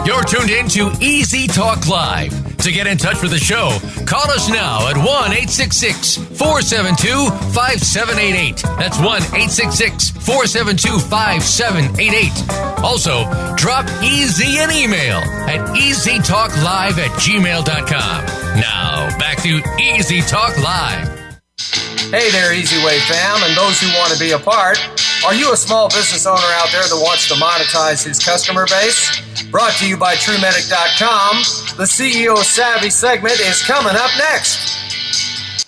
You're tuned in to Easy Talk Live. To get in touch with the show, call us now at 1-866-472-5788. That's 1-866-472-5788. Also, drop Easy an email at easytalklive@gmail.com. Now, back to Easy Talk Live. Hey there, eZWay fam, and those who want to be a part. Are you a small business owner out there that wants to monetize his customer base? Brought to you by TrueMedic.com, the CEO Savvy segment is coming up next.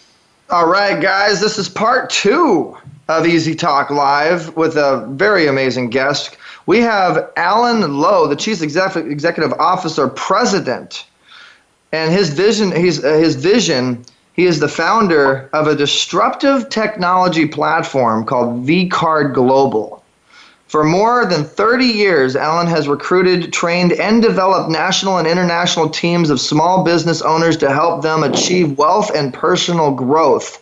All right, guys, this is part 2 of Easy Talk Live with a very amazing guest. We have Alan Lowe, the Chief Executive Officer, President, and his vision. He is the founder of a disruptive technology platform called VCard Global. For more than 30 years, Alan has recruited, trained, and developed national and international teams of small business owners to help them achieve wealth and personal growth.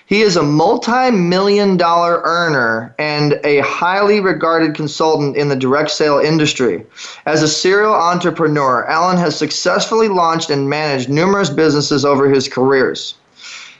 He is a multi-million-dollar earner and a highly regarded consultant in the direct sale industry. As a serial entrepreneur, Alan has successfully launched and managed numerous businesses over his careers.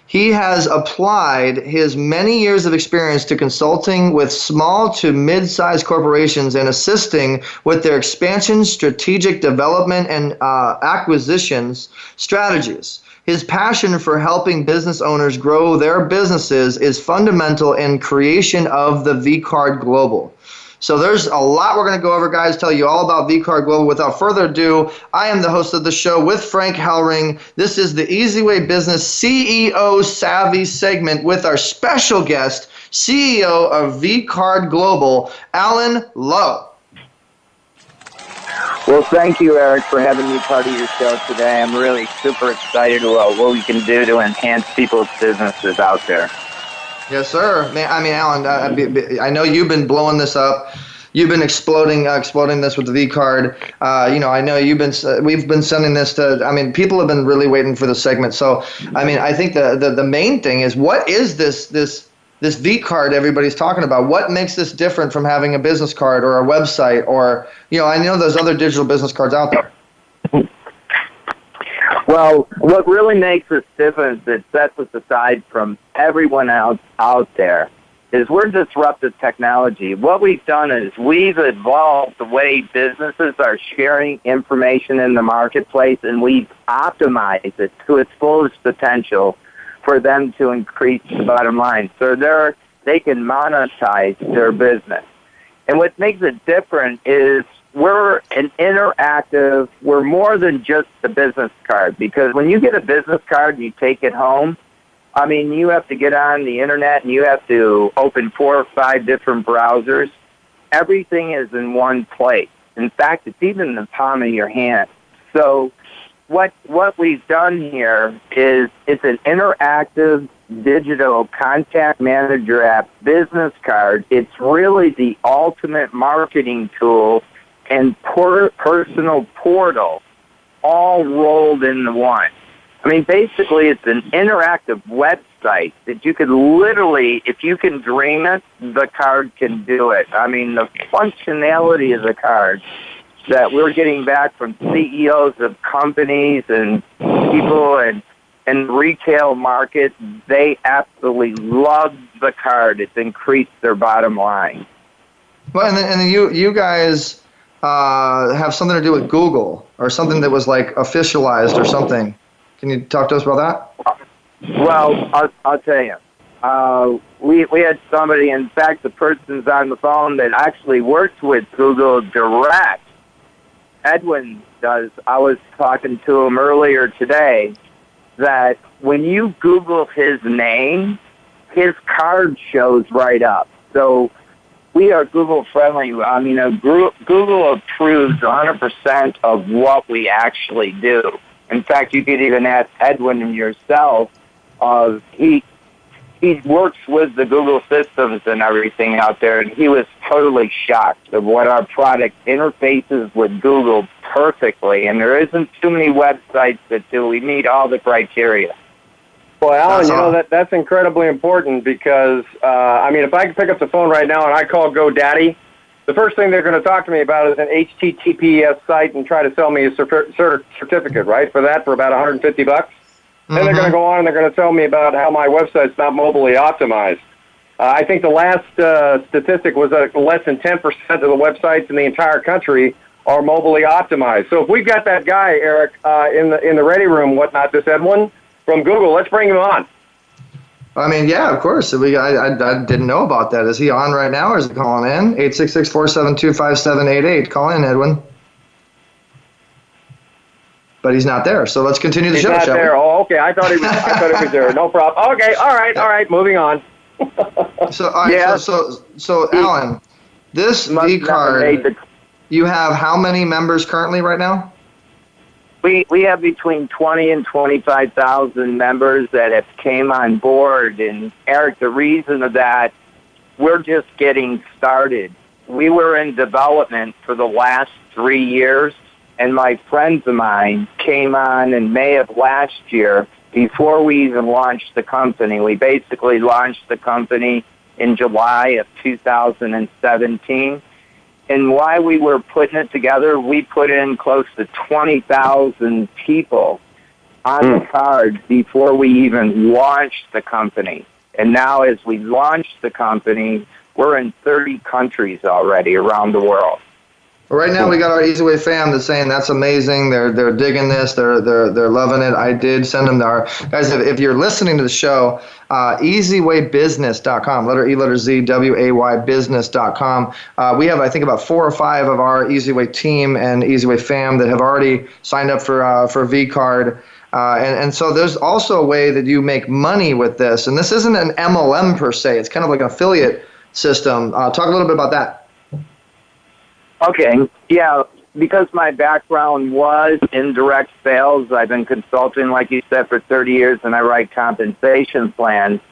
He has applied his many years of experience to consulting with small to mid-sized corporations and assisting with their expansion, strategic development, and acquisitions strategies. His passion for helping business owners grow their businesses is fundamental in creation of the VCard Global. So there's a lot we're going to go over, guys, tell you all about VCard Global. Without further ado, I am the host of the show with Frank Hellring. This is the eZWay Business CEO Savvy segment with our special guest, CEO of VCard Global, Alan Lowe. Well, thank you, Eric, for having me part of your show today. I'm really super excited about what we can do to enhance people's businesses out there. Yes, sir. I mean, Alan, I know you've been blowing this up. You've been exploding this with the VCard. I know we've been sending this to. I mean, people have been really waiting for the segment. So, I mean, I think the main thing is, what is this VCard everybody's talking about? What makes this different from having a business card or a website, or I know there's other digital business cards out there. Well, what really makes us different, that sets us aside from everyone else out there, is we're disruptive technology. What we've done is we've evolved the way businesses are sharing information in the marketplace, and we've optimized it to its fullest potential for them to increase the bottom line. So they can monetize their business. And what makes it different is we're we're more than just a business card, because when you get a business card and you take it home, I mean, you have to get on the internet and you have to open 4 or 5 different browsers. Everything is in one place. In fact, it's even in the palm of your hand. So what we've done here is it's an interactive digital contact manager app business card. It's really the ultimate marketing tool and personal portal all rolled into one. I mean, basically, it's an interactive website that you could literally, if you can dream it, the card can do it. I mean, the functionality of the card that we're getting back from CEOs of companies and people and retail market, they absolutely love the card. It's increased their bottom line. Well, and then you guys have something to do with Google, or something that was like officialized or something. Can you talk to us about that? Well, I'll tell you. We had somebody, in fact, the person's on the phone that actually works with Google Direct. Edwin does. I was talking to him earlier today that when you Google his name, his card shows right up. So we are Google friendly. I mean, Google approves 100% of what we actually do. In fact, you could even ask Edwin yourself. He works with the Google systems and everything out there, and he was totally shocked of what our product interfaces with Google perfectly. And there isn't too many websites that do. We meet all the criteria. Well, Alan, that's incredibly important because, if I could pick up the phone right now and I call GoDaddy, the first thing they're going to talk to me about is an HTTPS site and try to sell me a certificate, right? For about $150. Then they're going to go on and they're going to tell me about how my website's not mobilely optimized. I think the last statistic was that less than 10% of the websites in the entire country are mobilely optimized. So if we've got that guy, Eric, in the ready room, whatnot, this Edwin from Google, let's bring him on. I mean, yeah, of course. I didn't know about that. Is he on right now, or is he calling in? 866-472-5788. Call in, Edwin. But he's not there, so let's continue the show. He's not there. Oh, okay. I thought he was there. No problem. Okay. All right. Moving on. So Alan, this VCard, you have how many members currently right now? We have between 20 and 25,000 members that have came on board. And Eric, the reason of that, we're just getting started. We were in development for the last 3 years, and my friends of mine came on in May of last year before we even launched the company. We basically launched the company in July of 2017. And while we were putting it together, we put in close to 20,000 people on the card before we even launched the company. And now as we launched the company, we're in 30 countries already around the world. Right now, we got our eZWay fam that's saying that's amazing. They're digging this. They're loving it. I did send them our guys. If you're listening to the show, eZWaybusiness.com. Letter E, letter Z, WAY business.com. We have, I think, about 4 or 5 of our eZWay team and eZWay fam that have already signed up for VCard. And so there's also a way that you make money with this. And this isn't an MLM per se. It's kind of like an affiliate system. Talk a little bit about that. Okay, yeah, because my background was in direct sales, I've been consulting, like you said, for 30 years, and I write compensation plans.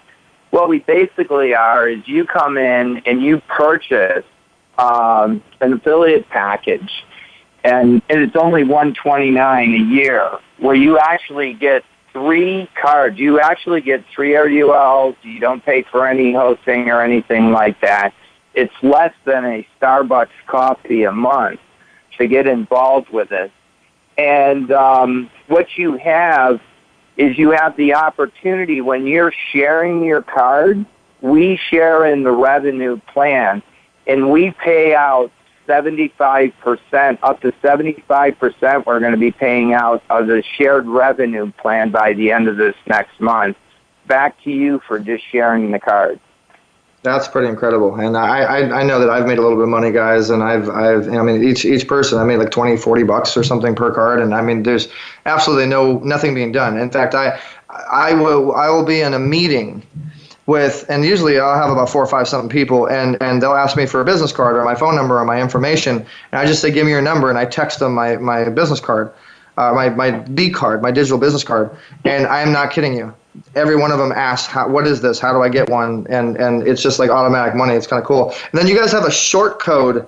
What we basically are is you come in and you purchase an affiliate package, and it's only $129 a year, where you actually get 3 cards. You actually get 3 RULs. You don't pay for any hosting or anything like that. It's less than a Starbucks coffee a month to get involved with it. And what you have is you have the opportunity when you're sharing your card, we share in the revenue plan, and we pay out 75%, up to 75% we're going to be paying out of the shared revenue plan by the end of this next month, back to you for just sharing the card. That's pretty incredible, and I know that I've made a little bit of money, guys, and I mean each person I made like $20-$40 or something per card, and I mean there's absolutely nothing being done. In fact, I will be in a meeting with, and usually I'll have about 4 or 5 something people, and they'll ask me for a business card or my phone number or my information, and I just say give me your number, and I text them my business card, my VCard, my digital business card, and I am not kidding you. Every one of them asks, what is this? How do I get one? And it's just like automatic money. It's kind of cool. And then you guys have a short code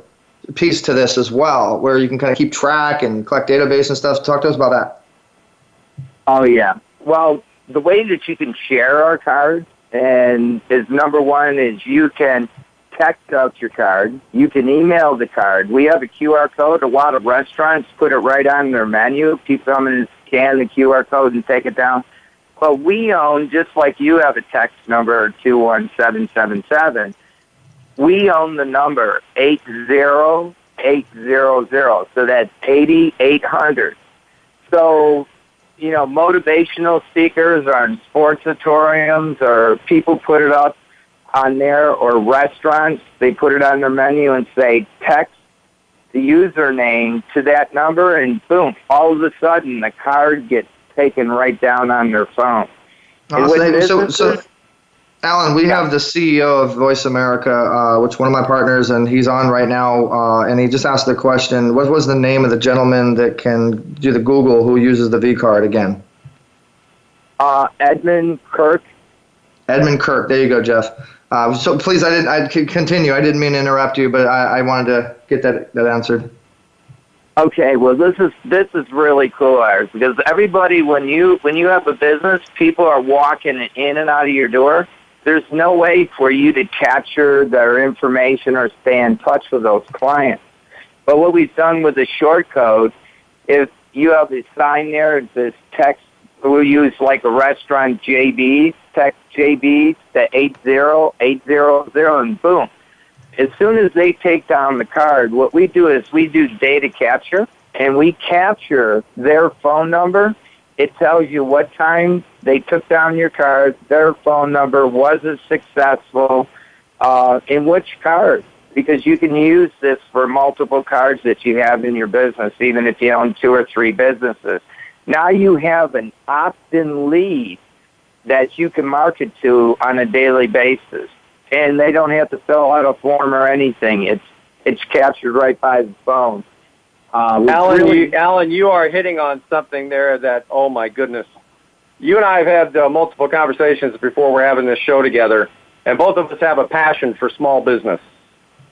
piece to this as well, where you can kind of keep track and collect database and stuff. Talk to us about that. Oh, yeah. Well, the way that you can share our cards is number one is you can text out your card. You can email the card. We have a QR code. A lot of restaurants put it right on their menu. People come in and scan the QR code and take it down. But we own, just like you have a text number 21777, we own the number 80800. So that's 8800. So, motivational speakers or sportsatoriums or people put it up on there, or restaurants, they put it on their menu and say, text the username to that number, and boom, all of a sudden the card gets taken right down on their phone. So, Alan, we have the CEO of Voice America, which is one of my partners, and he's on right now, and he just asked the question, what was the name of the gentleman that can do the Google who uses the VCard again? Edmund Kirk. Edmund Kirk. There you go, Jeff. So please, I continue. I didn't mean to interrupt you, but I wanted to get that answered. Okay, well, this is really cool, Iris, because everybody, when you have a business, people are walking in and out of your door. there's no way for you to capture their information or stay in touch with those clients. But what we've done with the short code, if you have a sign there, this text, we'll use like a restaurant JB, text JB to 80800, and boom. As soon as they take down the card, what we do is we do data capture, and we capture their phone number. It tells you what time they took down your card, their phone number, was it successful, in which card. Because you can use this for multiple cards that you have in your business, even if you own 2 or 3 businesses. Now you have an opt-in lead that you can market to on a daily basis. And they don't have to fill out a form or anything. It's captured right by the phone. Alan, you are hitting on something there that, oh my goodness. You and I have had multiple conversations before we're having this show together, and both of us have a passion for small business.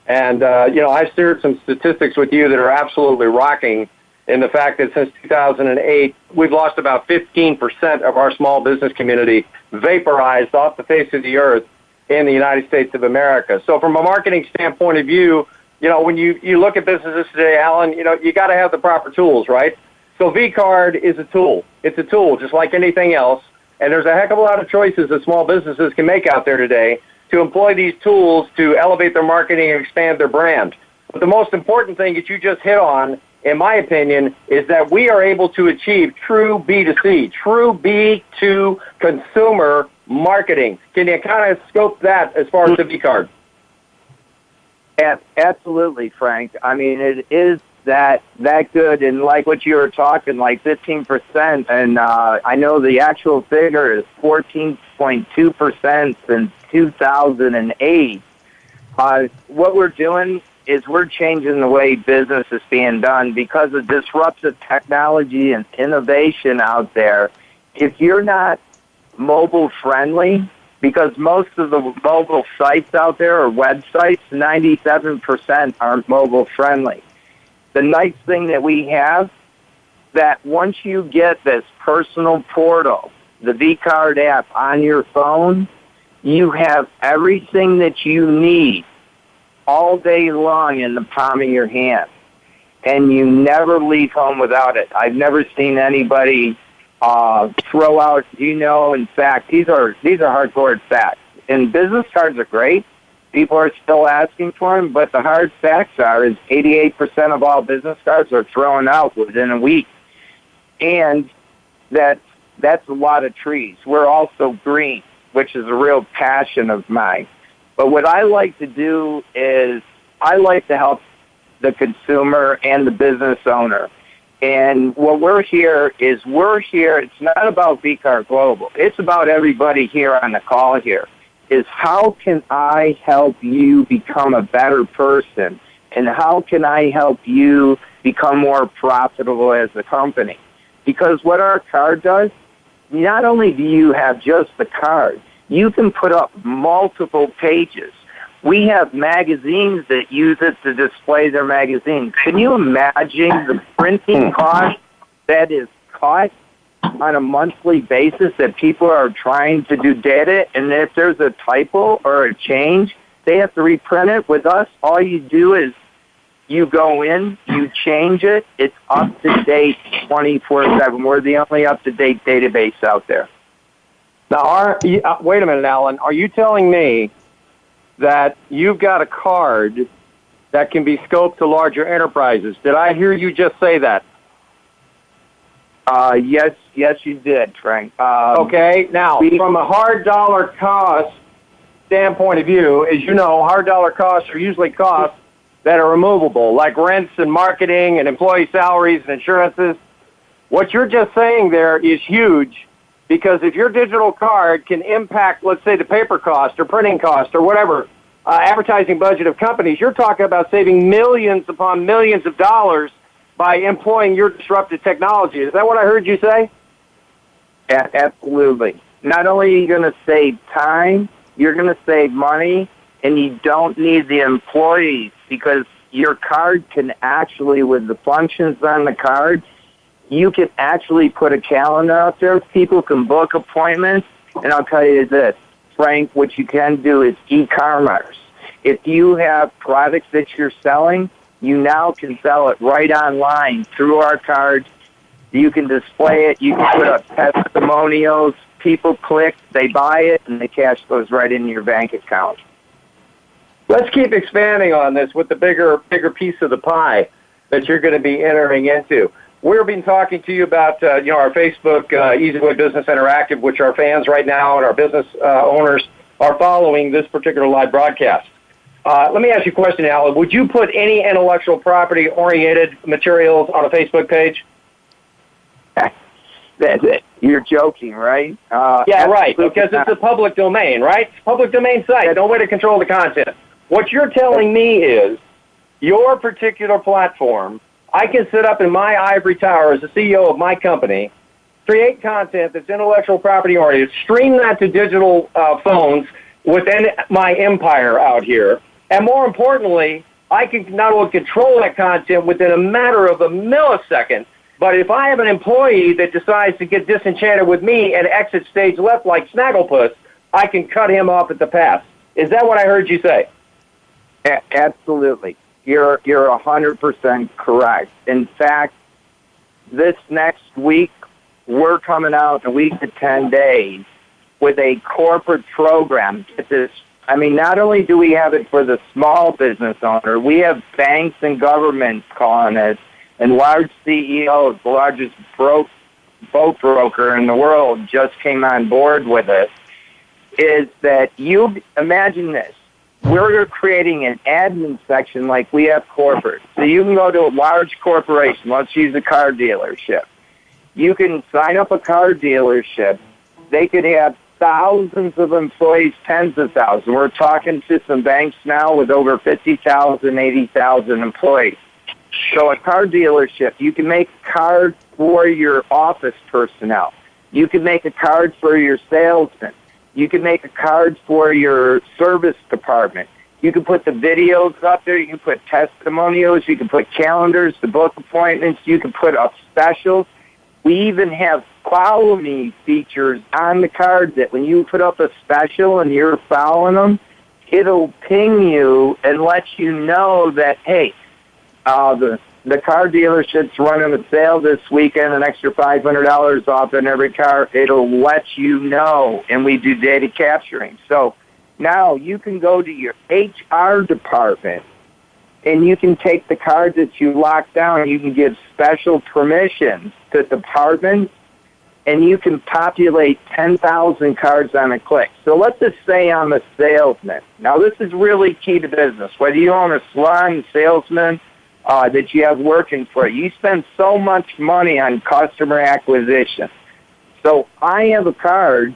And, I've shared some statistics with you that are absolutely rocking in the fact that since 2008, we've lost about 15% of our small business community vaporized off the face of the earth in the United States of America. So from a marketing standpoint of view, when you look at businesses today, Alan, you got to have the proper tools, right? So VCard is a tool. It's a tool just like anything else. And there's a heck of a lot of choices that small businesses can make out there today to employ these tools to elevate their marketing and expand their brand. But the most important thing that you just hit on, in my opinion, is that we are able to achieve true B2C, true B2 consumer marketing. Can you kind of scope that as far as the VCard? Absolutely, Frank. I mean, it is that good, and like what you were talking, like 15%, and I know the actual figure is 14.2% since 2008. What we're doing is we're changing the way business is being done because of disruptive technology and innovation out there. If you're not mobile friendly, because most of the mobile sites out there or websites, 97% aren't mobile friendly. The nice thing that we have, that once you get this personal portal, the VCard app on your phone, you have everything that you need all day long in the palm of your hand. And you never leave home without it. I've never seen anybody throw out, in fact, these are hardcore facts. And business cards are great. People are still asking for them, but the hard facts is 88% of all business cards are thrown out within a week. And that's a lot of trees. We're also green, which is a real passion of mine. But what I like to do is I like to help the consumer and the business owner. And what we're here, it's not about VCard Global. It's about everybody here on the call here, is how can I help you become a better person? And how can I help you become more profitable as a company? Because what our card does, not only do you have just the card, you can put up multiple pages. We have magazines that use it to display their magazines. Can you imagine the printing cost that is cut on a monthly basis that people are trying to do data? And if there's a typo or a change, they have to reprint it. With us, all you do is you go in, you change it. It's up to date 24/7. We're the only up-to-date database out there. Now, wait a minute, Alan. Are you telling me that you've got a card that can be scoped to larger enterprises? Did I hear you just say that? Yes, you did, Frank. Okay, now, from a hard dollar cost standpoint of view, as you know, hard dollar costs are usually costs that are removable, like rents and marketing and employee salaries and insurances. What you're just saying there is huge, because if your digital card can impact, let's say, the paper cost or printing cost or whatever, advertising budget of companies, you're talking about saving millions upon millions of dollars by employing your disruptive technology. Is that what I heard you say? Absolutely. Not only are you going to save time, you're going to save money, and you don't need the employees, because your card can actually, with the functions on the card, you can actually put a calendar out there. People can book appointments, and I'll tell you this, Frank, what you can do is e-commerce. If you have products that you're selling, you now can sell it right online through our cards. You can display it. You can put up testimonials. People click, they buy it, and the cash goes right into your bank account. Let's keep expanding on this with the bigger piece of the pie that you're going to be entering into. We've been talking to you about our Facebook eZWay Business Interactive, which our fans right now and our business owners are following this particular live broadcast. Let me ask you a question, Alan. Would you put any intellectual property-oriented materials on a Facebook page? You're joking, right? Yeah, right, because it's a public domain, right? It's a public domain site. No way to control the content. What you're telling me is your particular platform, I can sit up in my ivory tower as the CEO of my company, create content that's intellectual property oriented, stream that to digital phones within my empire out here, and more importantly, I can not only control that content within a matter of a millisecond, but if I have an employee that decides to get disenchanted with me and exit stage left like Snagglepuss, I can cut him off at the pass. Is that what I heard you say? Absolutely. You're 100% correct. In fact, this next week, we're coming out in a week to 10 days with a corporate program. Not only do we have it for the small business owner, we have banks and governments calling us, and large CEOs, the largest boat broker in the world, just came on board with us, is that you imagine this. We're creating an admin section like we have corporate. So you can go to a large corporation. Let's use a car dealership. You can sign up a car dealership. They could have thousands of employees, tens of thousands. We're talking to some banks now with over 50,000, 80,000 employees. So a car dealership, you can make a card for your office personnel. You can make a card for your salesman. You can make a card for your service department. You can put the videos up there. You can put testimonials. You can put calendars to book appointments. You can put up specials. We even have follow me features on the card that when you put up a special and you're following them, it'll ping you and let you know that, hey, the car dealership's running a sale this weekend, an extra $500 off in every car. It'll let you know, and we do data capturing. So now you can go to your HR department, and you can take the cards that you lock down. You can give special permissions to departments, and you can populate 10,000 cards on a click. So let's just say I'm a salesman. Now, this is really key to business. Whether you own a salon, salesman, that you have working for you. You spend so much money on customer acquisition. So I have a card,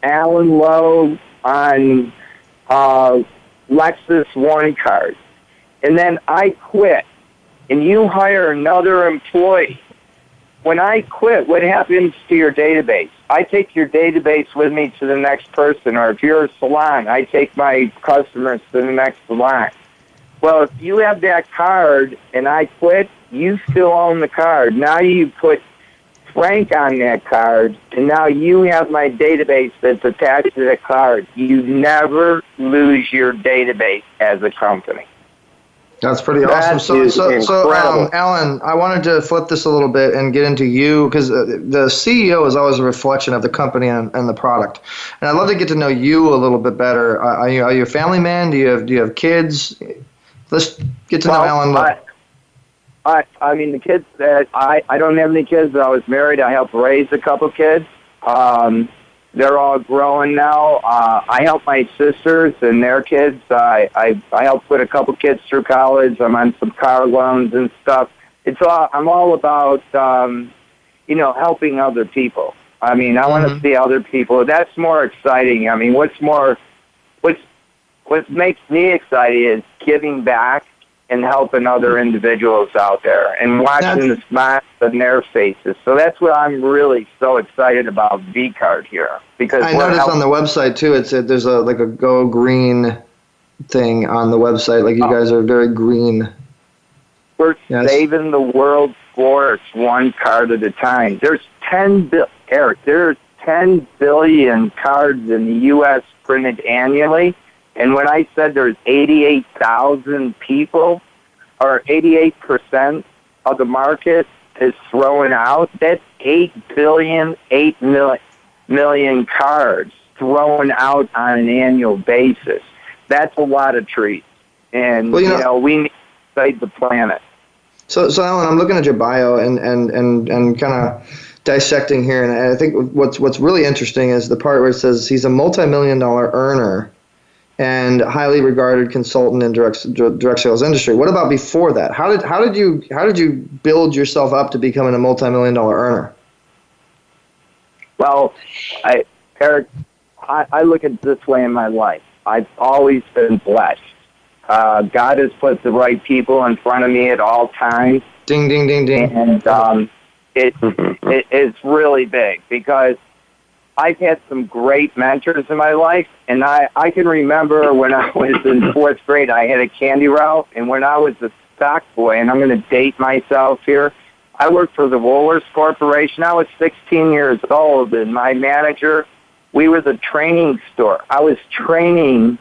Alan Lowe, on Lexus One card. And then I quit, and you hire another employee. When I quit, what happens to your database? I take your database with me to the next person, or if you're a salon, I take my customers to the next salon. Well, if you have that card and I quit, you still own the card. Now you put Frank on that card, and now you have my database that's attached to the card. You never lose your database as a company. That's pretty awesome. So, Alan, I wanted to flip this a little bit and get into you, because the CEO is always a reflection of the company and the product. And I'd love to get to know you a little bit better. Are you a family man? Do you have kids? Let's get to know Alan Lowe. I mean, the kids that I don't have any kids, but I was married. I helped raise a couple kids. They're all growing now. I help my sisters and their kids. I helped put a couple kids through college. I'm on some car loans and stuff. I'm all about helping other people. I mean, I want to see other people. That's more exciting. I mean, what makes me excited is giving back and helping other individuals out there and watching the smiles on their faces. So that's what I'm really so excited about VCard here. Because I noticed on the website too, there's a Go Green thing on the website. Like you guys are very green. We're saving the world's forests one card at a time. There's 10 10 billion cards in the U.S. printed annually. And when I said there's 88,000 people, or 88% of the market is throwing out, that's 8 million cards thrown out on an annual basis. That's a lot of trees. And, we need to save the planet. So Alan, I'm looking at your bio and kind of dissecting here, and I think what's really interesting is the part where it says he's a multi-million-dollar earner and highly regarded consultant in direct sales industry. What about before that? How did you build yourself up to becoming a multi-million-dollar earner? Well, Eric, I look at it this way in my life. I've always been blessed. God has put the right people in front of me at all times. Ding, ding, ding, ding. And it's really big because I've had some great mentors in my life. And I can remember when I was in fourth grade, I had a candy route. And when I was a stock boy, and I'm going to date myself here, I worked for the Woolworths Corporation. I was 16 years old, and my manager, we were the training store. I was training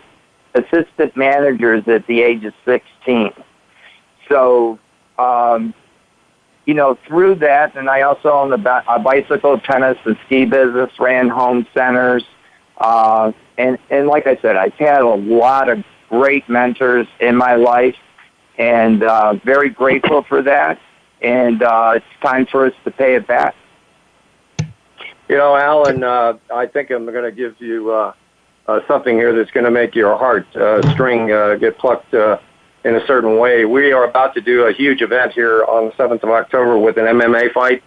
assistant managers at the age of 16. So, through that, and I also owned a bicycle, tennis, and ski business, ran home centers. And like I said, I've had a lot of great mentors in my life, and very grateful for that. And it's time for us to pay it back. Alan, I think I'm going to give you something here that's going to make your heart string get plucked in a certain way. We are about to do a huge event here on the 7th of October with an MMA fight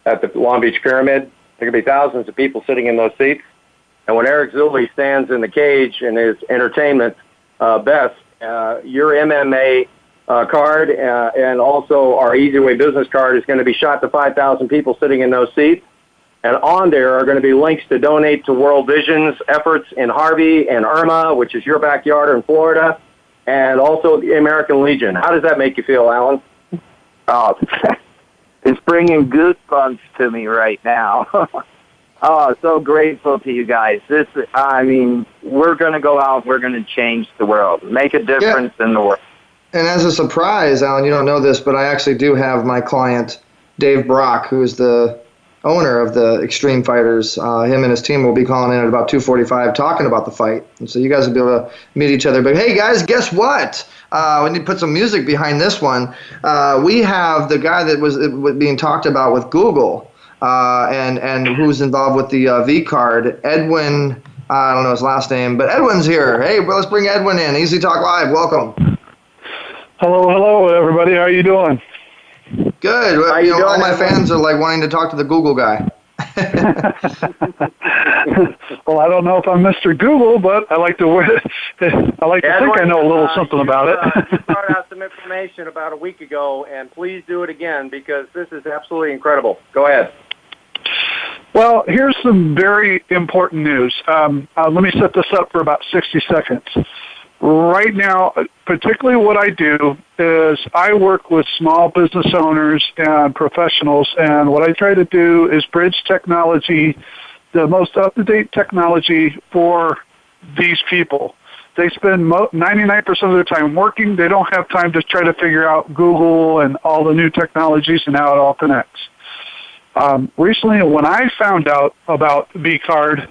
at the Long Beach Pyramid. There are going to be thousands of people sitting in those seats. And when Eric Zuley stands in the cage in his entertainment best, your MMA card and also our eZWay business card is going to be shot to 5,000 people sitting in those seats. And on there are going to be links to donate to World Vision's efforts in Harvey and Irma, which is your backyard in Florida, and also the American Legion. How does that make you feel, Alan? Oh, it's bringing goosebumps to me right now. Oh, so grateful to you guys. We're going to go out, we're going to change the world, make a difference in the world. And as a surprise, Alan, you don't know this, but I actually do have my client, Dave Brock, who is the owner of the Extreme Fighters. Him and his team will be calling in at about 2:45 talking about the fight. And so you guys will be able to meet each other. But hey, guys, guess what? We need to put some music behind this one. We have the guy that was being talked about with Google and who's involved with the VCard, Edwin. I don't know his last name, but Edwin's here. Hey, let's bring Edwin in. Easy Talk Live, welcome. Hello, everybody. How are you doing? Good. How you doing, all my fans are like wanting to talk to the Google guy. Well, I don't know if I'm Mr. Google, but I like to think I know a little something about it. You brought out some information about a week ago, and please do it again because this is absolutely incredible. Go ahead. Well, here's some very important news. Let me set this up for about 60 seconds. Right now, particularly what I do is I work with small business owners and professionals, and what I try to do is bridge technology, the most up-to-date technology for these people. They spend 99% of their time working. They don't have time to try to figure out Google and all the new technologies and how it all connects. Recently, when I found out about VCard,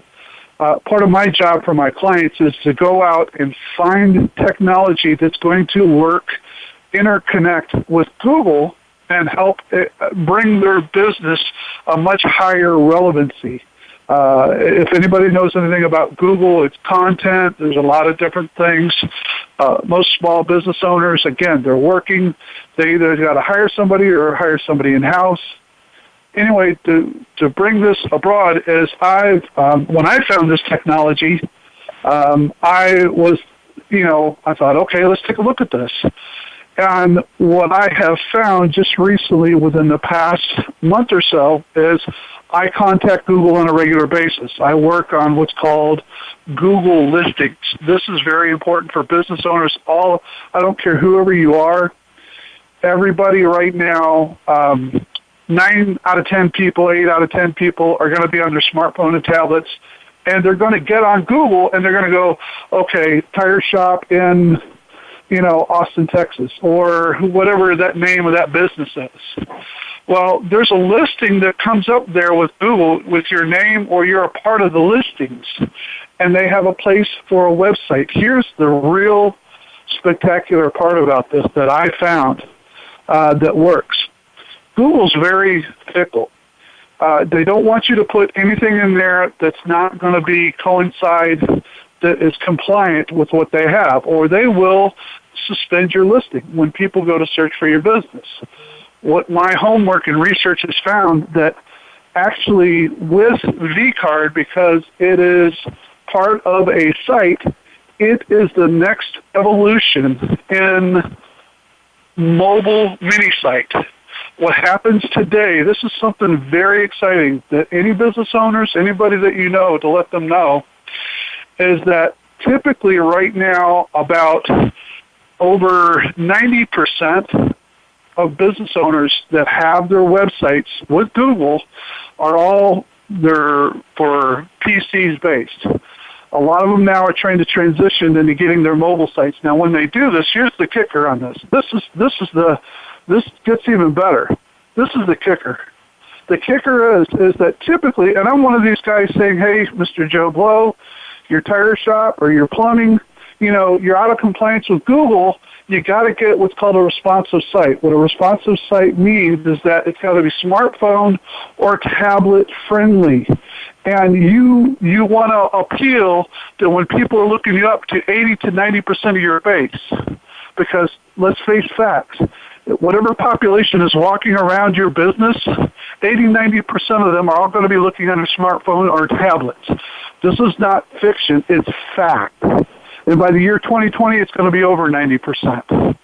part of my job for my clients is to go out and find technology that's going to work, interconnect with Google, and help bring their business a much higher relevancy. If anybody knows anything about Google, it's content. There's a lot of different things. Most small business owners, again, they're working. They either got to hire somebody or hire somebody in-house. Anyway, to bring this abroad is when I found this technology, I thought, okay, let's take a look at this. And what I have found just recently within the past month or so is I contact Google on a regular basis. I work on what's called Google listings. This is very important for business owners. I don't care whoever you are. Everybody right now, 9 out of 10 people, 8 out of 10 people are going to be on their smartphone and tablets, and they're going to get on Google and they're going to go, okay, tire shop in, Austin, Texas, or whatever that name of that business is. Well, there's a listing that comes up there with Google with your name, or you're a part of the listings, and they have a place for a website. Here's the real spectacular part about this that I found that works. Google's very fickle. They don't want you to put anything in there that's not going to coincide, that is compliant with what they have, or they will suspend your listing when people go to search for your business. What my homework and research has found that actually with VCard, because it is part of a site, it is the next evolution in mobile mini site. What happens today, this is something very exciting that any business owners, anybody that you know, to let them know, is that typically right now about over 90% of business owners that have their websites with Google are all for PCs based. A lot of them now are trying to transition into getting their mobile sites. Now, when they do this, here's the kicker on this. This gets even better. This is the kicker. The kicker is that typically, and I'm one of these guys saying, hey, Mr. Joe Blow, your tire shop or your plumbing, you're out of compliance with Google. You got to get what's called a responsive site. What a responsive site means is that it's got to be smartphone or tablet friendly. And you want to appeal to when people are looking you up to 80 to 90% of your base. Because let's face facts. Whatever population is walking around your business, 80-90% of them are all going to be looking on a smartphone or tablets. This is not fiction, it's fact. And by the year 2020, it's going to be over 90%.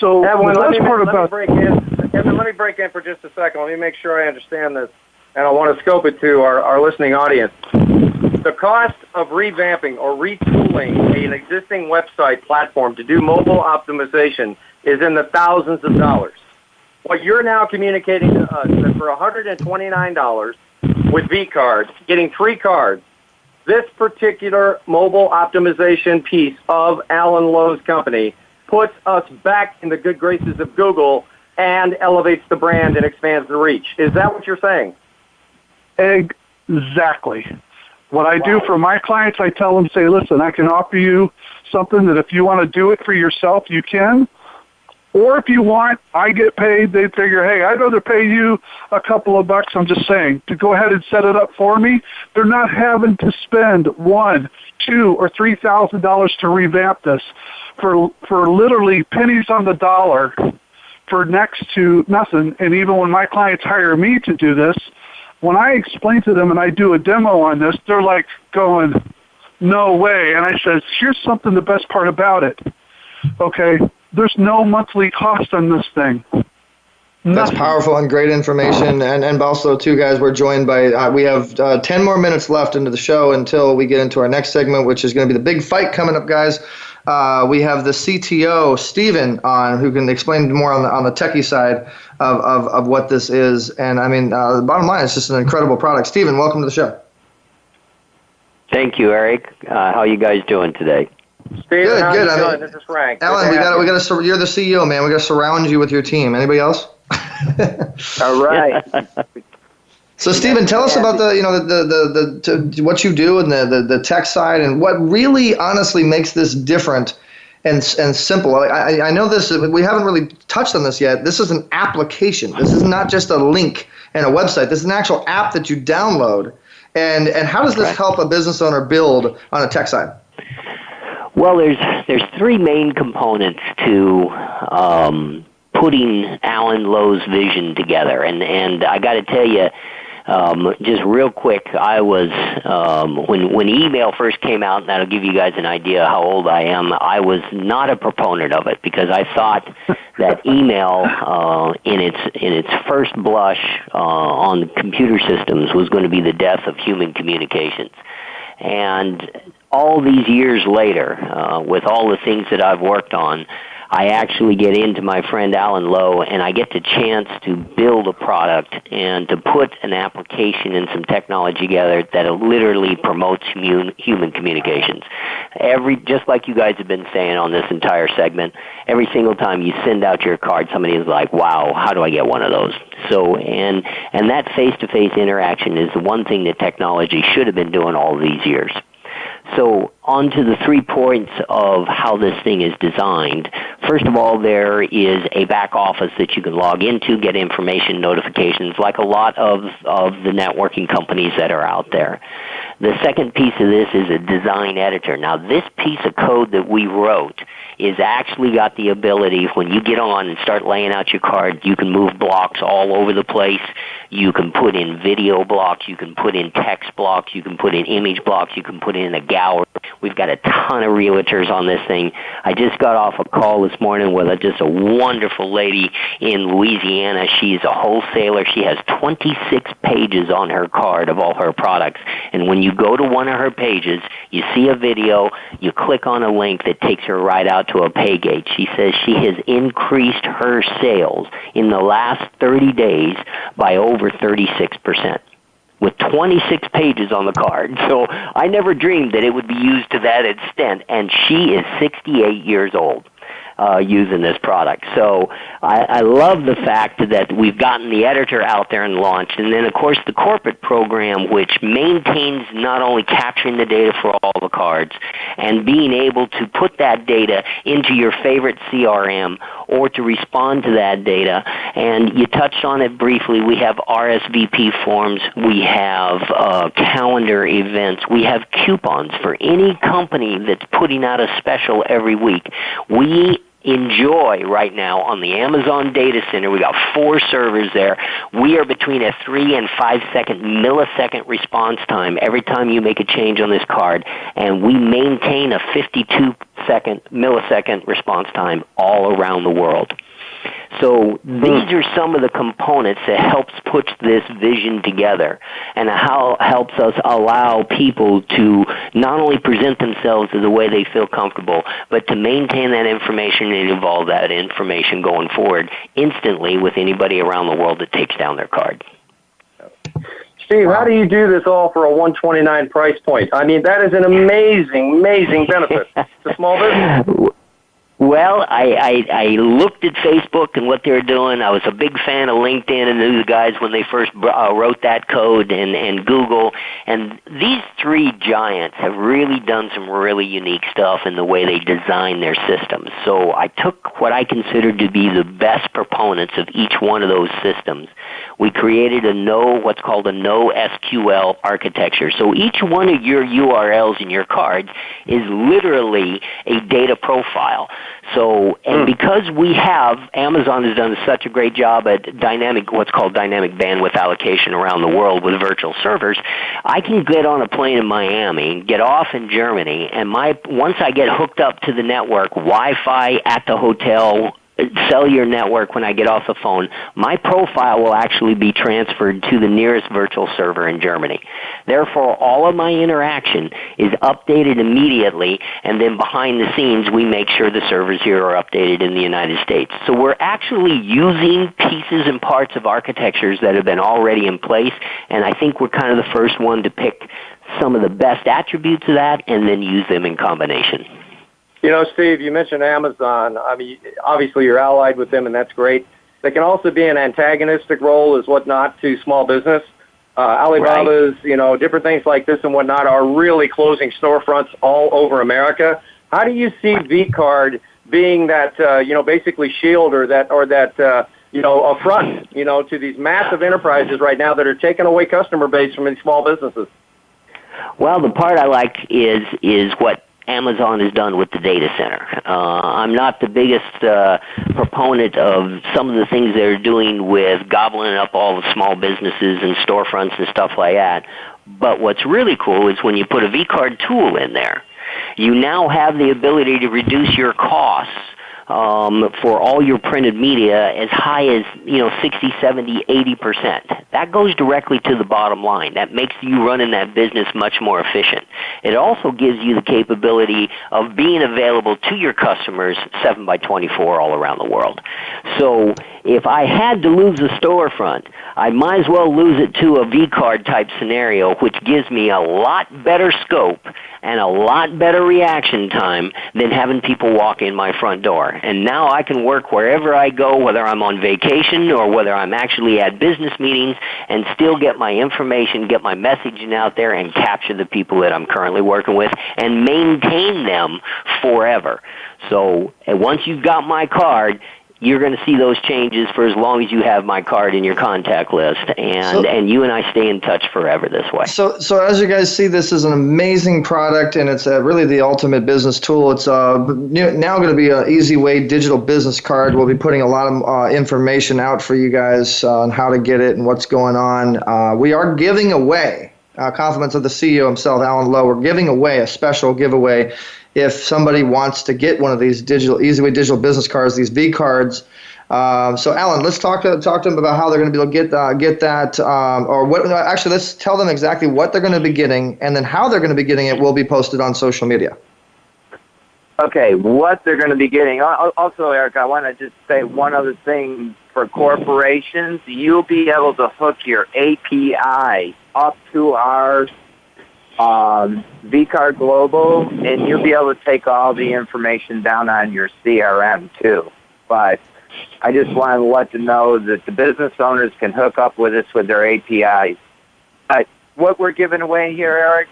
So Evan, the best part about... let me break in for just a second. Let me make sure I understand this, and I want to scope it to our listening audience. The cost of revamping or retooling an existing website platform to do mobile optimization is in the thousands of dollars. What you're now communicating to us is that for $129 with VCard, getting 3 cards, this particular mobile optimization piece of Alan Lowe's company puts us back in the good graces of Google and elevates the brand and expands the reach. Is that what you're saying? Exactly. What I do for my clients, I tell them, say, listen, I can offer you something that if you want to do it for yourself, you can. Or if you want, I get paid. They figure, hey, I'd rather pay you a couple of bucks, I'm just saying, to go ahead and set it up for me. They're not having to spend $1,000, $2,000, or $3,000 to revamp this for literally pennies on the dollar for next to nothing. And even when my clients hire me to do this, when I explain to them and I do a demo on this, they're like going, no way. And I said, here's something, the best part about it. Okay, there's no monthly cost on this thing. That's powerful and great information. And also, too, guys, we're joined by, we have 10 more minutes left into the show until we get into our next segment, which is going to be the big fight coming up, guys. We have the CTO, Steven, on, who can explain more on the techie side of what this is. And, I mean, the bottom line, it's just an incredible product. Steven, welcome to the show. Thank you, Eric. How are you guys doing today? Steven, how good. are you doing? This is Frank. Alan, we got to. You're the CEO, man. We got to surround you with your team. Anybody else? All right. So, Steven, tell us about the what you do and the tech side and what really honestly makes this different and simple. I know this. We haven't really touched on this yet. This is an application. This is not just a link and a website. This is an actual app that you download. And how does this help a business owner build on a tech side? Well, there's 3 main components to putting Alan Lowe's vision together, and I got to tell you, just real quick, I was when email first came out, and that'll give you guys an idea how old I am. I was not a proponent of it because I thought that email, in its first blush on computer systems, was going to be the death of human communications. And all these years later, with all the things that I've worked on, I actually get into my friend Alan Lowe, and I get the chance to build a product and to put an application and some technology together that literally promotes human communications. Just like you guys have been saying on this entire segment, every single time you send out your card, somebody is like, wow, how do I get one of those? So, and that face-to-face interaction is the one thing that technology should have been doing all these years. So on to the 3 points of how this thing is designed. First of all, there is a back office that you can log into, get information, notifications, like a lot of the networking companies that are out there. The second piece of this is a design editor. Now, this piece of code that we wrote is actually got the ability, when you get on and start laying out your card, you can move blocks all over the place. You can put in video blocks. You can put in text blocks. You can put in image blocks. You can put in a gallery. We've got a ton of realtors on this thing. I just got off a call this morning with just a wonderful lady in Louisiana. She's a wholesaler. She has 26 pages on her card of all her products. And when you go to one of her pages, you see a video, you click on a link that takes her right out to a pay gate. She says she has increased her sales in the last 30 days by over 36%. With 26 pages on the card. So I never dreamed that it would be used to that extent, and she is 68 years old. Using this product. So I love the fact that we've gotten the editor out there and launched. And then, of course, the corporate program, which maintains not only capturing the data for all the cards and being able to put that data into your favorite CRM or to respond to that data. And you touched on it briefly. We have RSVP forms. We have calendar events. We have coupons for any company that's putting out a special every week. We enjoy right now on the Amazon data center. We got 4 servers there. We are between a 3 and 5 millisecond response time every time you make a change on this card, and we maintain a millisecond response time all around the world. So these are some of the components that helps put this vision together and how helps us allow people to not only present themselves in the way they feel comfortable, but to maintain that information and evolve that information going forward instantly with anybody around the world that takes down their card. Steve, how do you do this all for a $129 price point? I mean, that is an amazing, amazing benefit to small business. Well, I looked at Facebook and what they were doing. I was a big fan of LinkedIn and knew the guys when they first wrote that code and Google. And these 3 giants have really done some really unique stuff in the way they design their systems. So I took what I considered to be the best proponents of each one of those systems. We created what's called a NoSQL architecture. So each one of your URLs in your cards is literally a data profile. So, and because Amazon has done such a great job at what's called dynamic bandwidth allocation around the world with virtual servers, I can get on a plane in Miami, get off in Germany, and once I get hooked up to the network, Wi-Fi at the hotel, cellular network when I get off the phone, my profile will actually be transferred to the nearest virtual server in Germany. Therefore, all of my interaction is updated immediately, and then behind the scenes, we make sure the servers here are updated in the United States. So we're actually using pieces and parts of architectures that have been already in place, and I think we're kind of the first one to pick some of the best attributes of that and then use them in combination. You know, Steve, you mentioned Amazon. I mean, obviously you're allied with them, and that's great. They can also be an antagonistic role as whatnot to small business. Alibaba's, right. Different things like this and whatnot are really closing storefronts all over America. How do you see VCard being that, basically shield or that affront, to these massive enterprises right now that are taking away customer base from these small businesses? Well, the part I like is what Amazon has done with the data center. I'm not the biggest proponent of some of the things they're doing with gobbling up all the small businesses and storefronts and stuff like that. But what's really cool is when you put a VCard tool in there, you now have the ability to reduce your costs for all your printed media as high as 60, 70, 80%. That goes directly to the bottom line. That makes you running that business much more efficient. it also gives you the capability of being available to your customers 7/24 all around the world. So if I had to lose a storefront, I might as well lose it to a VCard type scenario, which gives me a lot better scope and a lot better reaction time than having people walk in my front door. And now I can work wherever I go, whether I'm on vacation or whether I'm actually at business meetings, and still get my information, get my messaging out there, and capture the people that I'm currently working with and maintain them forever. So once you've got my card, you're going to see those changes for as long as you have my card in your contact list, and you and I stay in touch forever this way. So as you guys see, this is an amazing product, and it's really the ultimate business tool. It's now going to be an eZWay digital business card. We'll be putting a lot of information out for you guys on how to get it and what's going on. We are giving away, compliments of the CEO himself, Alan Lowe, we're giving away a special giveaway if somebody wants to get one of these eZWay digital business cards, these V cards. So, Alan, let's talk to them about how they're going to be able to get that, or what. Actually, let's tell them exactly what they're going to be getting, and then how they're going to be getting it will be posted on social media. Okay, what they're going to be getting. Also, Eric, I want to just say one other thing for corporations. You'll be able to hook your API up to our VCard Global, and you'll be able to take all the information down on your CRM too. But I just want to let them know that the business owners can hook up with us with their APIs. What we're giving away here, Eric,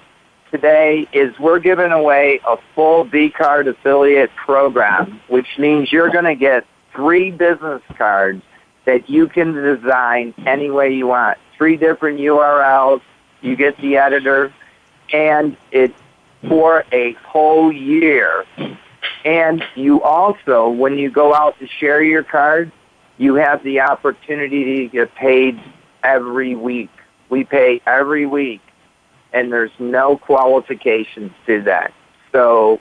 today is we're giving away a full VCard affiliate program, which means you're going to get 3 business cards that you can design any way you want. 3 different URLs. You get the editor, and it's for a whole year. And you also, when you go out to share your card, you have the opportunity to get paid every week. We pay every week, and there's no qualifications to that. So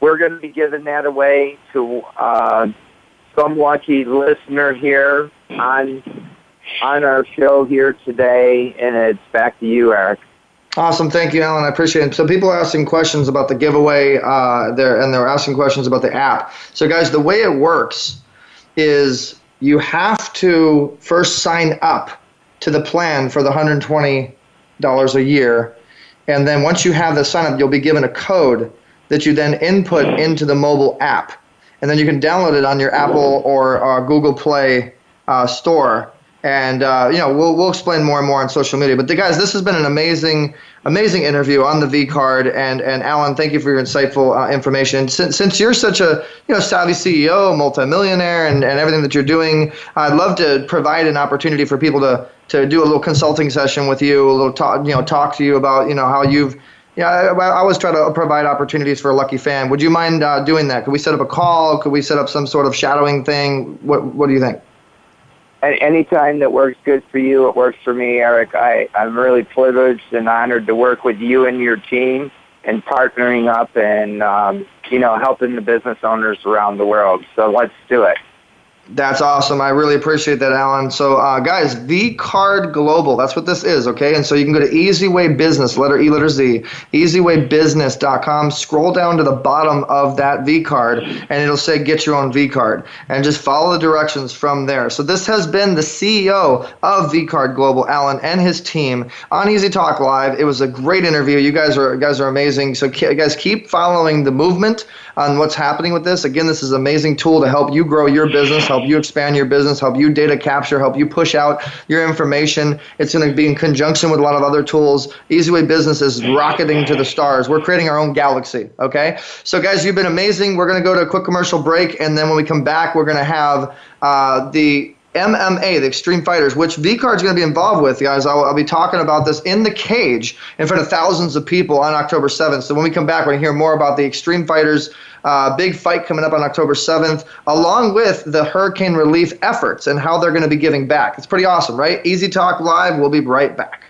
we're going to be giving that away to some lucky listener here on our show here today, and it's back to you, Eric. Awesome. Thank you, Alan. I appreciate it. So people are asking questions about the giveaway they're asking questions about the app. So, guys, the way it works is you have to first sign up to the plan for the $120 a year. And then once you have the sign up, you'll be given a code that you then input into the mobile app. And then you can download it on your Apple or Google Play store. And we'll explain more and more on social media. But guys, this has been an amazing interview on the VCard. And Alan, thank you for your insightful information. Since you're such a savvy CEO, multimillionaire, and everything that you're doing, I'd love to provide an opportunity for people to do a little consulting session with you, a little talk to you about how you've. I always try to provide opportunities for a lucky fan. Would you mind doing that? Could we set up a call? Could we set up some sort of shadowing thing? What do you think? Any time that works good for you, it works for me, Eric. I'm really privileged and honored to work with you and your team and partnering up and, helping the business owners around the world. So let's do it. That's awesome. I really appreciate that, Alan. So, guys, VCard Global, that's what this is, okay? And so you can go to eZWay Business, letter E, letter Z, eZWaybusiness.com, scroll down to the bottom of that VCard, and it'll say get your own VCard, and just follow the directions from there. So this has been the CEO of VCard Global, Alan, and his team on Easy Talk Live. It was a great interview. You guys are amazing. So, guys, keep following the movement on what's happening with this. Again, this is an amazing tool to help you grow your business, help you expand your business, help you data capture, help you push out your information. It's going to be in conjunction with a lot of other tools. eZWay Business is rocketing to the stars. We're creating our own galaxy, okay? So, guys, you've been amazing. We're going to go to a quick commercial break, and then when we come back, we're going to have the MMA, the Extreme Fighters, which VCard is going to be involved with, guys. I'll be talking about this in the cage in front of thousands of people on October 7th. So when we come back, we're going to hear more about the Extreme Fighters big fight coming up on October 7th, along with the hurricane relief efforts and how they're going to be giving back. It's pretty awesome, right? Easy Talk Live. We'll be right back.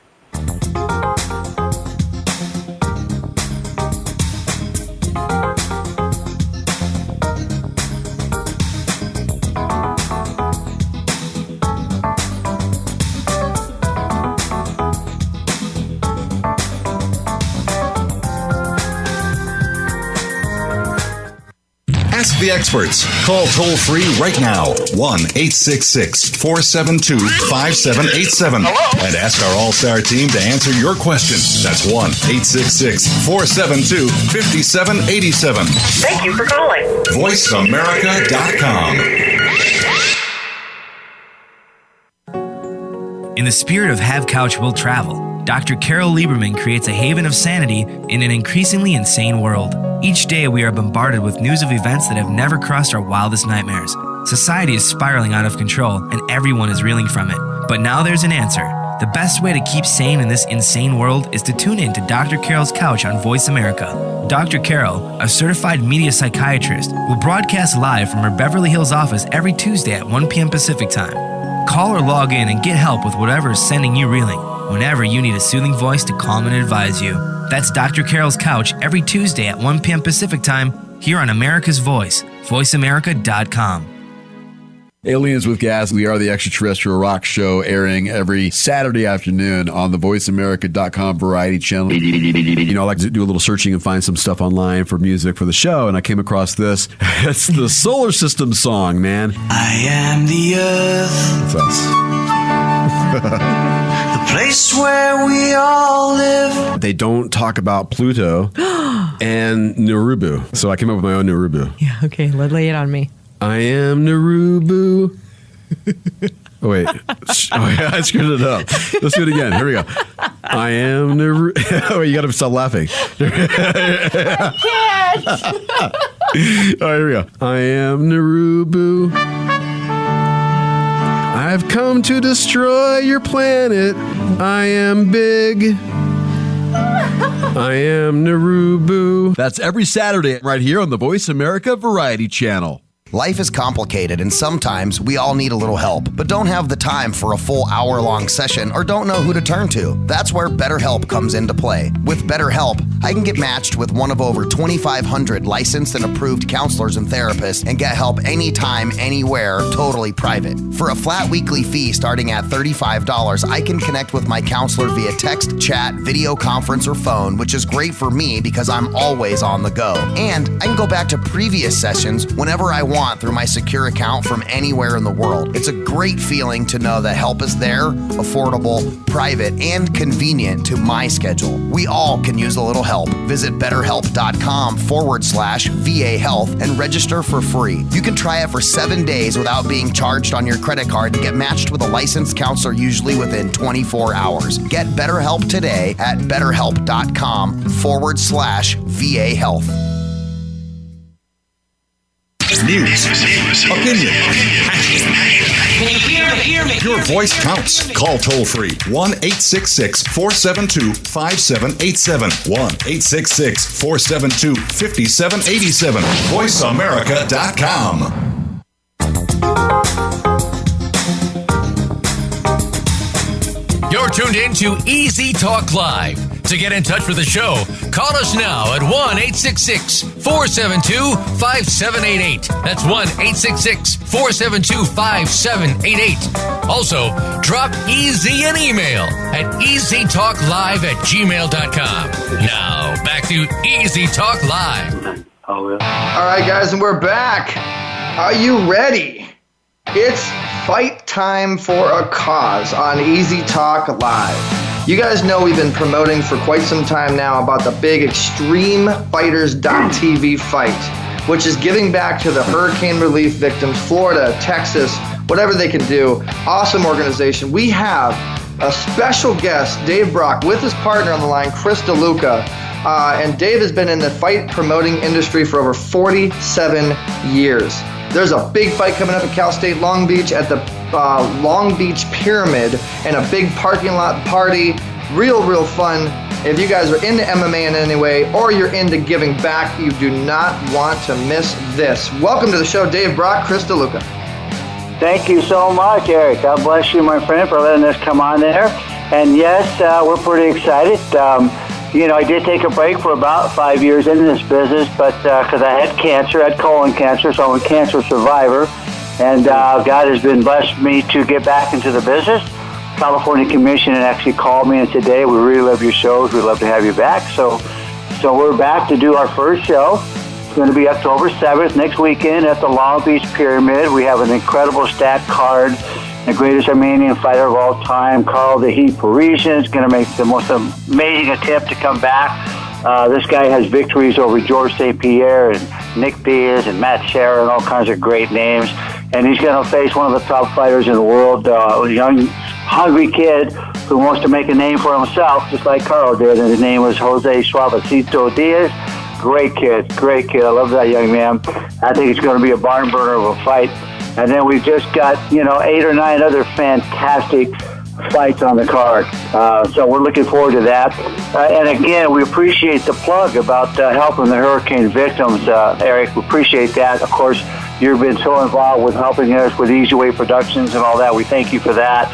the experts. Call toll-free right now, 1-866-472-5787. And ask our All-Star team to answer your question. That's 1-866-472-5787. Thank you for calling. VoiceAmerica.com. In the spirit of Have Couch Will Travel, Dr. Carol Lieberman creates a haven of sanity in an increasingly insane world. Each day we are bombarded with news of events that have never crossed our wildest nightmares. Society is spiraling out of control and everyone is reeling from it. But now there's an answer. The best way to keep sane in this insane world is to tune in to Dr. Carol's Couch on Voice America. Dr. Carol, a certified media psychiatrist, will broadcast live from her Beverly Hills office every Tuesday at 1 p.m. Pacific Time. Call or log in and get help with whatever is sending you reeling, whenever you need a soothing voice to calm and advise you. That's Dr. Carol's Couch every Tuesday at 1 p.m. Pacific Time here on America's Voice, voiceamerica.com. Aliens with Gas, we are the extraterrestrial rock show airing every Saturday afternoon on the voiceamerica.com variety channel. You know, I like to do a little searching and find some stuff online for music for the show, and I came across this. It's the Solar System song, man. I am the Earth. That's us. The place where we all live. They don't talk about Pluto and Narubu, so I came up with my own Narubu. Yeah, okay, lay it on me. I am Narubu. Oh, wait. Oh, yeah, I screwed it up. Let's do it again. Here we go. I am Narubu. Oh, you got to stop laughing. I can't. All right, here we go. I am Narubu. I've come to destroy your planet. I am big. I am Narubu. That's every Saturday right here on the Voice America Variety Channel. Life is complicated, and sometimes we all need a little help, but don't have the time for a full hour-long session or don't know who to turn to. That's where BetterHelp comes into play. With BetterHelp, I can get matched with one of over 2,500 licensed and approved counselors and therapists and get help anytime, anywhere, totally private. For a flat weekly fee starting at $35, I can connect with my counselor via text, chat, video conference, or phone, which is great for me because I'm always on the go. And I can go back to previous sessions whenever I want through my secure account from anywhere in the world. It's a great feeling to know that help is there, affordable, private, and convenient to my schedule. We all can use a little help. Visit betterhelp.com/VA Health and register for free. You can try it for 7 days without being charged on your credit card and get matched with a licensed counselor usually within 24 hours. Get BetterHelp today at betterhelp.com/VA Health. News, opinion. Can you hear me? Your voice counts. Call toll-free 1-866-472-5787. 1-866-472-5787. VoiceAmerica.com. You're tuned in to Easy Talk Live. To get in touch with the show, call us now at 1-866-472-5788. That's 1-866-472-5788. Also, drop Easy an email at easytalklive@gmail.com. Now, back to Easy Talk Live. All right, guys, and we're back. Are you ready? It's fight time for a cause on Easy Talk Live. You guys know we've been promoting for quite some time now about the big ExtremeFighters.tv fight, which is giving back to the hurricane relief victims, Florida, Texas, whatever they can do. Awesome organization. We have a special guest, Dave Brock, with his partner on the line, Chris DeLuca. And Dave has been in the fight promoting industry for over 47 years. There's a big fight coming up at Cal State Long Beach at the Long Beach Pyramid and a big parking lot party. Real fun. If you guys are into MMA in any way or you're into giving back, you do not want to miss this. Welcome to the show, Dave Brock, Chris DeLuca. Thank you so much, Eric. God bless you, my friend, for letting us come on there. And yes, we're pretty excited. I did take a break for about 5 years into this business, but because I had cancer, I had colon cancer, so I'm a cancer survivor. And God has been blessed me to get back into the business. California Commission actually called me and said, "Dave, we really love your shows. We'd love to have you back." So we're back to do our first show. It's going to be October 7th, next weekend at the Long Beach Pyramid. We have an incredible stat card. The greatest Armenian fighter of all time, Carl the Heat Parisian, is going to make the most amazing attempt to come back. This guy has victories over Georges St. Pierre and Nick Diaz and Matt Serra and all kinds of great names. And he's going to face one of the top fighters in the world, a young, hungry kid who wants to make a name for himself, just like Carl did. And his name was Jose Suavecito Diaz. Great kid. I love that young man. I think it's going to be a barn burner of a fight. And then we've just got, 8 or 9 other fantastic fights on the card. So we're looking forward to that. And again, we appreciate the plug about helping the hurricane victims, Eric. We appreciate that. Of course, you've been so involved with helping us with eZWay Productions and all that. We thank you for that.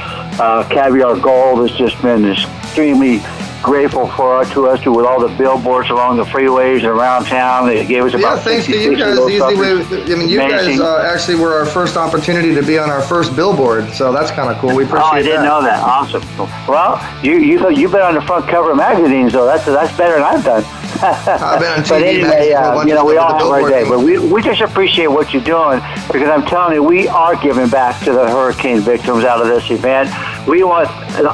Caviar Gold has just been extremely grateful to us with all the billboards along the freeways and around town. They gave us about thanks to you guys, eZWay. You guys actually were our first opportunity to be on our first billboard, so that's kind of cool. We appreciate that. I didn't know that. Awesome. Well, you've been on the front cover of magazines, so that's better than I've done. I've been on TV. But anyway, we all have our day. But we just appreciate what you're doing, because I'm telling you, we are giving back to the hurricane victims out of this event. We want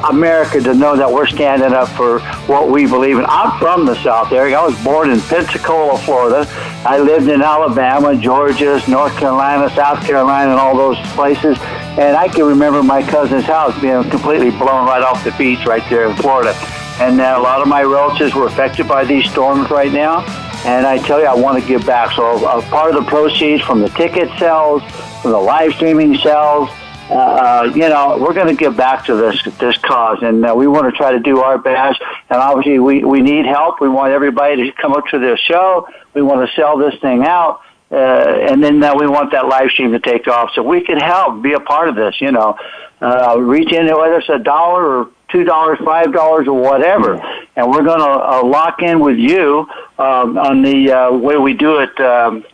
America to know that we're standing up for what we believe in. I'm from the South, Eric. I was born in Pensacola, Florida. I lived in Alabama, Georgia, North Carolina, South Carolina, and all those places. And I can remember my cousin's house being completely blown right off the beach right there in Florida. And a lot of my relatives were affected by these storms right now. And I tell you, I want to give back. So part of the proceeds from the ticket sales, from the live streaming sales, we're going to give back to this cause, and we want to try to do our best. And obviously, we need help. We want everybody to come up to the show. We want to sell this thing out, and then we want that live stream to take off, so we can help, be a part of this. Reach in, whether it's $1 or $2, $5 or whatever, and we're going to lock in with you on the way we do it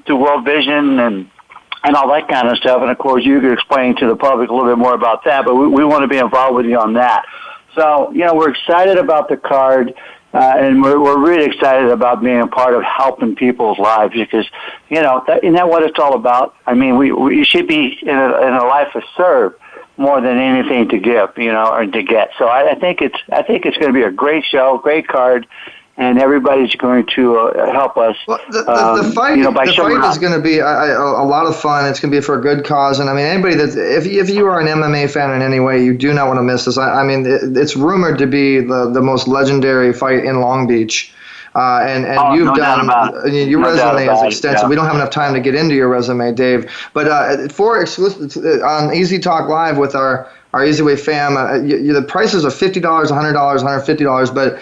through World Vision and all that kind of stuff. And, of course, you can explain to the public a little bit more about that, but we want to be involved with you on that. So, we're excited about the card, and we're really excited about being a part of helping people's lives because, isn't that what it's all about? I mean, we should be in a life of serve more than anything to give, or to get. So I think it's going to be a great show, great card, and everybody's going to help us. Well, the fight, is going to be a lot of fun. It's going to be for a good cause, and I mean, anybody if you are an MMA fan in any way, you do not want to miss this. I mean, it's rumored to be the most legendary fight in Long Beach. And you've done your resume is extensive. Yeah. We don't have enough time to get into your resume, Dave. But for exclusive on Easy Talk Live with our eZWay fam, the prices are $50, $100, $150. But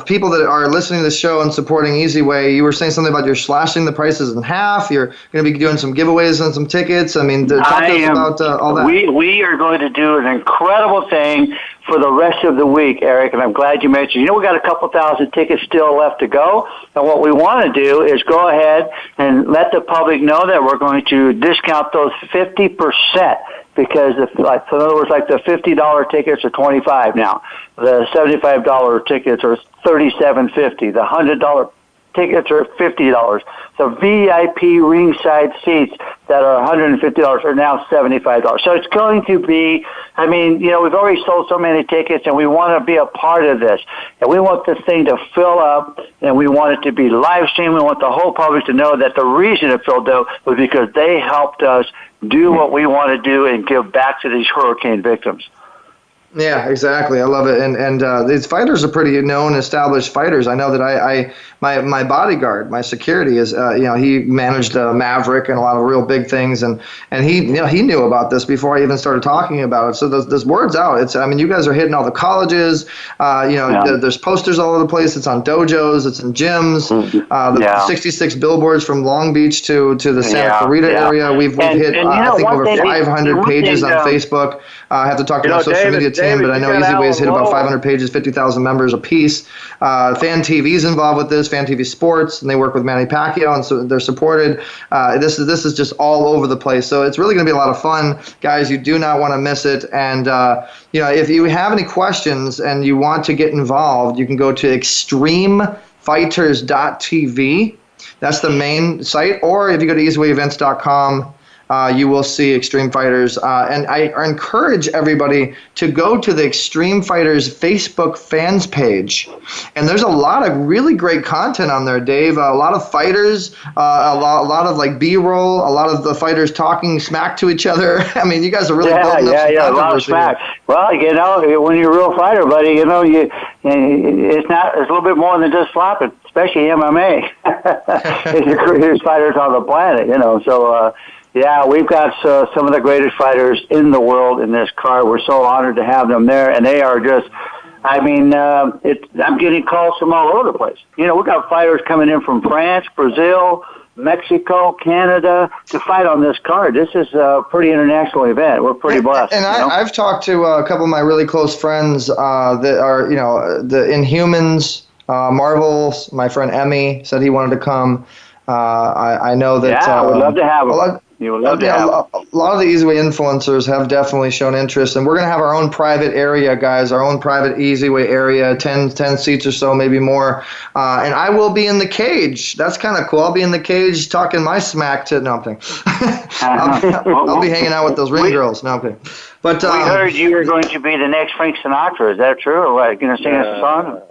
people that are listening to the show and supporting eZWay, you were saying something about you're slashing the prices in half. You're going to be doing some giveaways and some tickets. I mean, talk to us about all that. We are going to do an incredible thing for the rest of the week, Eric, and I'm glad you mentioned. We got a couple thousand tickets still left to go, and what we want to do is go ahead and let the public know that we're going to discount those 50%. Because, in other words, like the $50 tickets are $25 now. The $75 tickets are $37.50. The $100 tickets are $50. The VIP ringside seats that are $150 are now $75. So it's going to be, we've already sold so many tickets, and we want to be a part of this. And we want this thing to fill up, and we want it to be live streamed. We want the whole public to know that the reason it filled up was because they helped us do what we want to do and give back to these hurricane victims. Yeah, exactly. I love it. And these fighters are pretty known, established fighters. I know that my bodyguard, my security is, he managed Maverick and a lot of real big things, and he knew about this before I even started talking about it. So this word's out. You guys are hitting all the colleges. There's posters all over the place. It's on dojos. It's in gyms. 66 billboards from Long Beach to the Santa Clarita area. We've hit I think over 500 pages on Facebook. I have to talk to my social media team, but I know eZWay's hit about 500 pages, 50,000 members apiece. Fan TV's involved with this, Fan TV Sports, and they work with Manny Pacquiao, and so they're supported. This is just all over the place. So it's really going to be a lot of fun. Guys, you do not want to miss it. And, if you have any questions and you want to get involved, you can go to extremefighters.tv. That's the main site. Or if you go to eZWayEvents.com, you will see Extreme Fighters. And I encourage everybody to go to the Extreme Fighters Facebook fans page. And there's a lot of really great content on there, Dave. A lot of fighters, a lot of like B-roll, a lot of the fighters talking smack to each other. I mean, you guys are really building up some a lot of smack. Well, when you're a real fighter, buddy, it's a little bit more than just flopping, especially MMA. It's the greatest fighters on the planet, so... Yeah, we've got some of the greatest fighters in the world in this card. We're so honored to have them there, and they are just, I'm getting calls from all over the place. We've got fighters coming in from France, Brazil, Mexico, Canada to fight on this card. This is a pretty international event. We're pretty blessed. And I've talked to a couple of my really close friends that are, the Inhumans, Marvel. My friend Emmy said he wanted to come. I know that. Yeah, I would love to have him. You would love to have a lot of the eZWay influencers have definitely shown interest, and we're going to have our own private area, guys, our own private eZWay area, 10 seats or so, maybe more. And I will be in the cage. That's kind of cool. I'll be in the cage talking my smack to. No, I'm kidding. I'll be hanging out with those ring girls. No, I'm kidding. But we heard you were going to be the next Frank Sinatra. Is that true, or what? Going to sing us a song?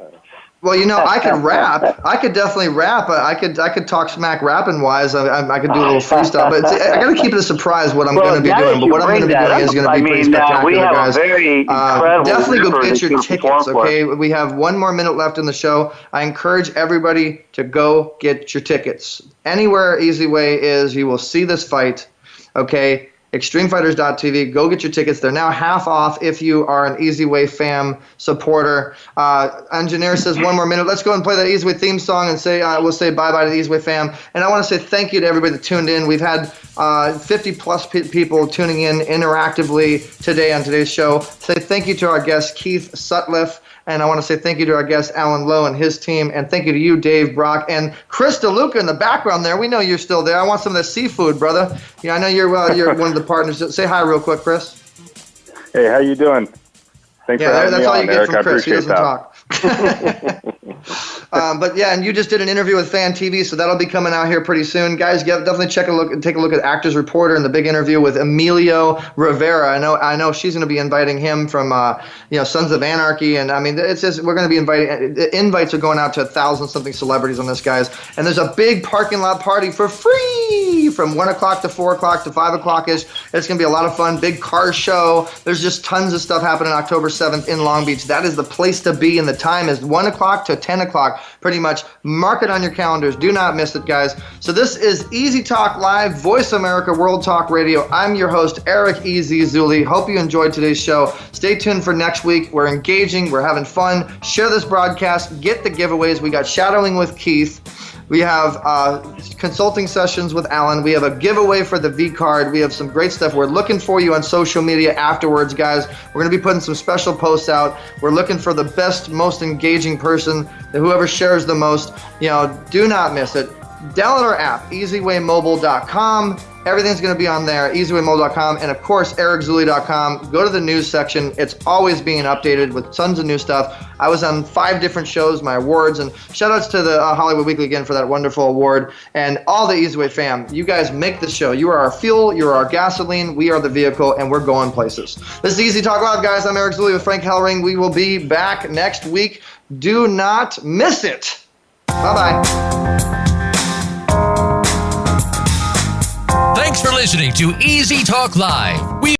Well, I could rap. I could definitely rap. I could talk smack rapping wise. I could do a little freestyle, but I got to keep it a surprise what I'm going to be doing. But what I'm going to be doing is going to be pretty spectacular, we have guys. A very incredible definitely go get your tickets. Okay, we have one more minute left in the show. I encourage everybody to go get your tickets. Anywhere eZWay is, you will see this fight. Okay. ExtremeFighters.tv. Go get your tickets. They're now half off if you are an eZWay fam supporter. Engineer says 1 more minute. Let's go and play that eZWay theme song and we'll say bye-bye to the eZWay fam. And I want to say thank you to everybody that tuned in. We've had 50-plus people tuning in interactively today on today's show. Say thank you to our guest, Keith Sutliff. And I want to say thank you to our guest, Alan Lowe, and his team. And thank you to you, Dave Brock. And Chris DeLuca in the background there. We know you're still there. I want some of the seafood, brother. I know you're one of the partners. Say hi real quick, Chris. Hey, how you doing? Thanks for having me that's all on, you get Eric. from Chris. He doesn't that. talk. But yeah, and you just did an interview with Fan TV, so that'll be coming out here pretty soon, guys. Definitely take a look at Actors Reporter and the big interview with Emilio Rivera. I know she's going to be inviting him from Sons of Anarchy, and I mean it's just we're going to be inviting. Invites are going out to 1,000-something celebrities on this, guys. And there's a big parking lot party for free from 1 o'clock to 4 o'clock to 5 o'clock ish. It's going to be a lot of fun. Big car show. There's just tons of stuff happening October 7th in Long Beach. That is the place to be, and the time is 1 o'clock to 10 o'clock. Pretty much. Mark it on your calendars. Do not miss it, guys. So this is Easy Talk Live, Voice America World Talk Radio. I'm your host, Eric Zuley. Hope you enjoyed today's show. Stay tuned for next week. We're engaging. We're having fun. Share this broadcast. Get the giveaways. We got Shadowing with Keith. We have consulting sessions with Alan. We have a giveaway for the VCard. We have some great stuff. We're looking for you on social media afterwards, guys. We're going to be putting some special posts out. We're looking for the best, most engaging person, whoever shares the most. Do not miss it. Download our app, eZWayMobile.com. Everything's going to be on there, eZWayMobile.com, and of course, EricZuley.com. Go to the news section. It's always being updated with tons of new stuff. I was on 5 different shows, my awards, and shout-outs to the Hollywood Weekly again for that wonderful award, and all the eZWay fam. You guys make the show. You are our fuel. You are our gasoline. We are the vehicle, and we're going places. This is Easy Talk Live, guys. I'm Eric Zuley with Frank Hellring. We will be back next week. Do not miss it. Bye-bye. Thanks for listening to Easy Talk Live. We